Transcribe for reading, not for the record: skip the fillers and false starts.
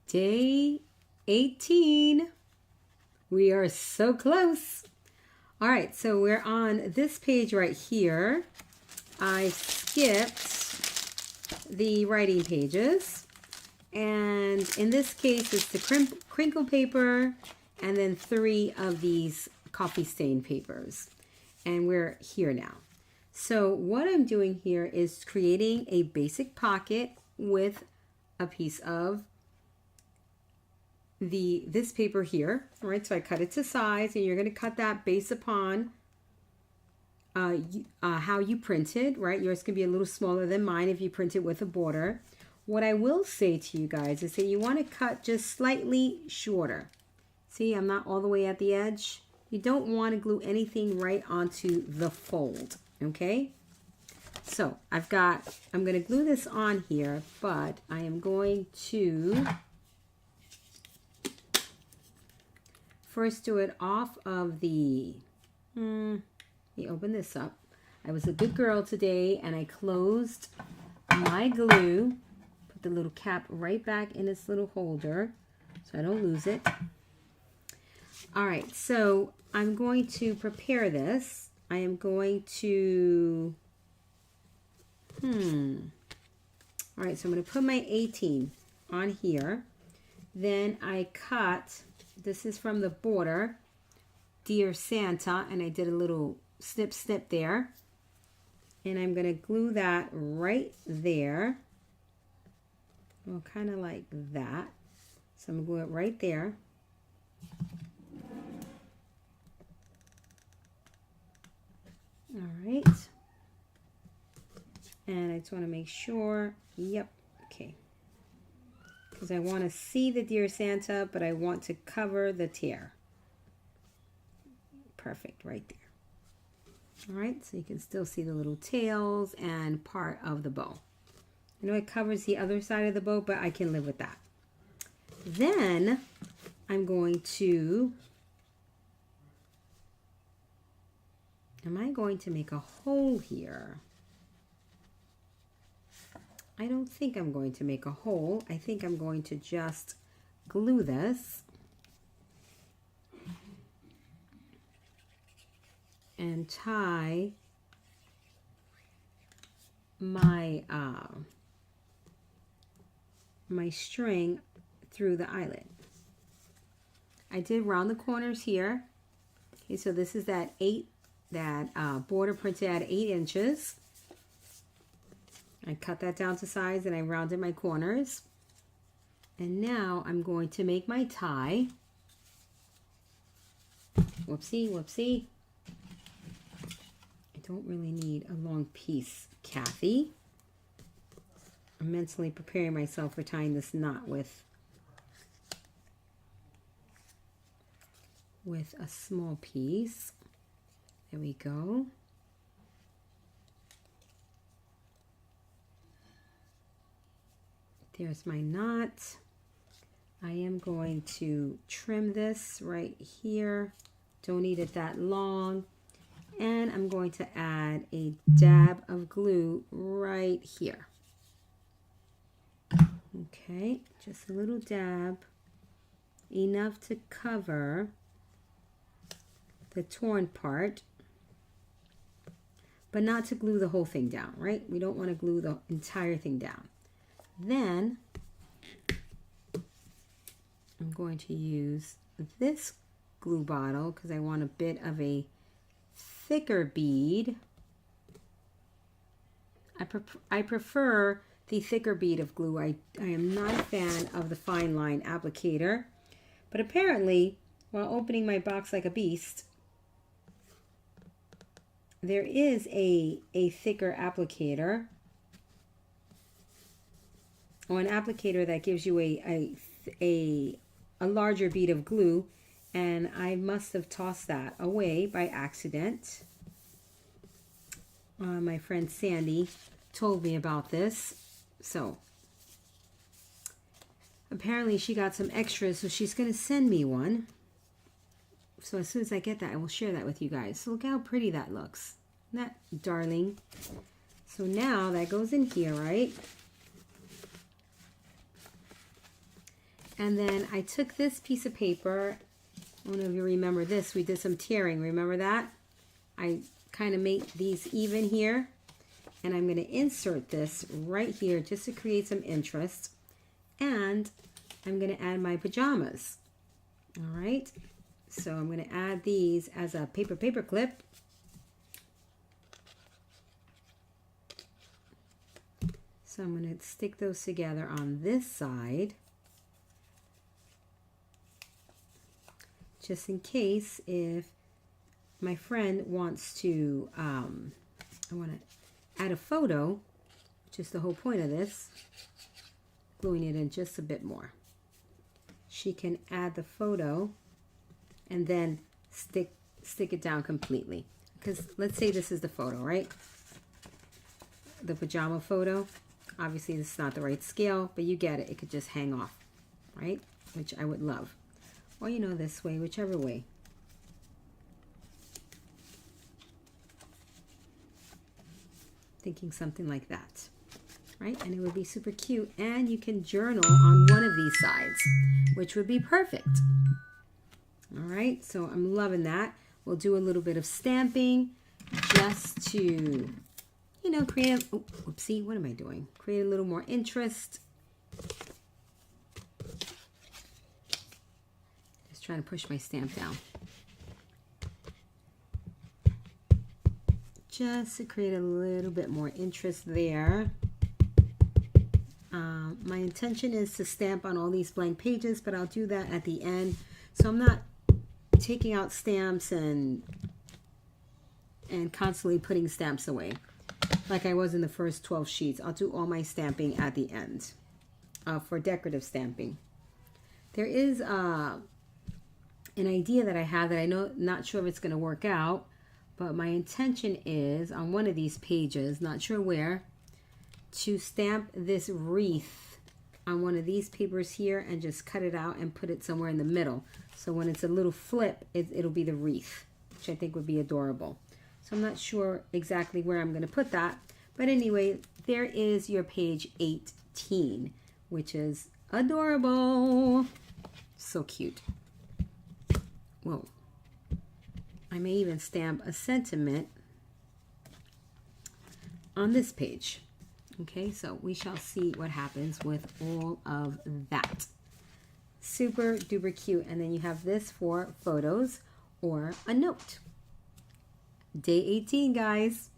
Day 18. We are so close. All right, so we're on this page right here. I skipped the writing pages. And in this case, it's the crinkle paper and then 3 of these coffee stain papers. And we're here now. So what I'm doing here is creating a basic pocket with a piece of this paper here. All right, so I cut it to size, and you're going to cut that based upon how you printed, right? Yours can be a little smaller than mine if you print it with a border. What I will say to you guys is that you want to cut just slightly shorter. See, I'm not all the way at the edge. You don't want to glue anything right onto the fold, okay? So I'm going to glue this on here, but I am going to first do it off of the, let me open this up. I was a good girl today and I closed my glue, put the little cap right back in its little holder so I don't lose it. All right, so I'm going to prepare this. I am going to, all right, so I'm going to put my 18 on here. Then I cut, this is from the border, Dear Santa, and I did a little snip snip there. And I'm going to glue that right there. Well, kind of like that. So I'm going to glue it right there. All right. And I just want to make sure, yep, okay. Because I want to see the Dear Santa, but I want to cover the tear. Perfect, right there. All right, so you can still see the little tails and part of the bow. I know it covers the other side of the bow, but I can live with that. Then I'm going to, am I going to make a hole here? I don't think I'm going to make a hole. I think I'm going to just glue this and tie my my string through the eyelet. I did round the corners here. Okay, so this is that border printed at 8 inches. I cut that down to size and I rounded my corners. And now I'm going to make my tie. Whoopsie, whoopsie. I don't really need a long piece, Kathy. I'm mentally preparing myself for tying this knot with a small piece. There we go. There's my knot. I am going to trim this right here. Don't need it that long. And I'm going to add a dab of glue right here. Okay, just a little dab. Enough to cover the torn part. But not to glue the whole thing down, right? We don't want to glue the entire thing down. Then I'm going to use this glue bottle because I want a bit of a thicker bead. I prefer the thicker bead of glue. I am not a fan of the fine line applicator, but apparently while opening my box like a beast, there is a thicker applicator, or an applicator that gives you a larger bead of glue, and I must have tossed that away by accident. My friend Sandy told me about this, so apparently she got some extras, so she's going to send me one. So as soon as I get that, I will share that with you guys. So look how pretty that looks. Isn't that darling? So now that goes in here, right? And then I took this piece of paper. I don't know if you remember this. We did some tearing. Remember that? I kind of made these even here. And I'm going to insert this right here just to create some interest. And I'm going to add my pajamas. All right. So I'm going to add these as a paper clip. So I'm going to stick those together on this side. Just in case if my friend wants to, I want to add a photo, which is the whole point of this, gluing it in just a bit more. She can add the photo and then stick it down completely. Because let's say this is the photo, right? The pajama photo. Obviously this is not the right scale, but you get it. It could just hang off, right? Which I would love. Or, you know, this way, whichever way. Thinking something like that, right? And it would be super cute. And you can journal on one of these sides, which would be perfect. All right, so I'm loving that. We'll do a little bit of stamping just to, you know, create a, oopsie, what am I doing? Create a little more interest. Just trying to push my stamp down. Just to create a little bit more interest there. My intention is to stamp on all these blank pages, but I'll do that at the end. So I'm not taking out stamps and constantly putting stamps away like I was in the first 12 sheets. I'll do all my stamping at the end for decorative stamping. There is an idea that I have that I know, not sure if it's going to work out, but my intention is on one of these pages, not sure where, to stamp this wreath on one of these papers here and just cut it out and put it somewhere in the middle. So when it's a little flip, it'll be the wreath, which I think would be adorable. So I'm not sure exactly where I'm going to put that. But anyway, there is your page 18, which is adorable. So cute. Whoa. I may even stamp a sentiment on this page. Okay, so we shall see what happens with all of that. Super duper cute. And then you have this for photos or a note. Day 18, guys.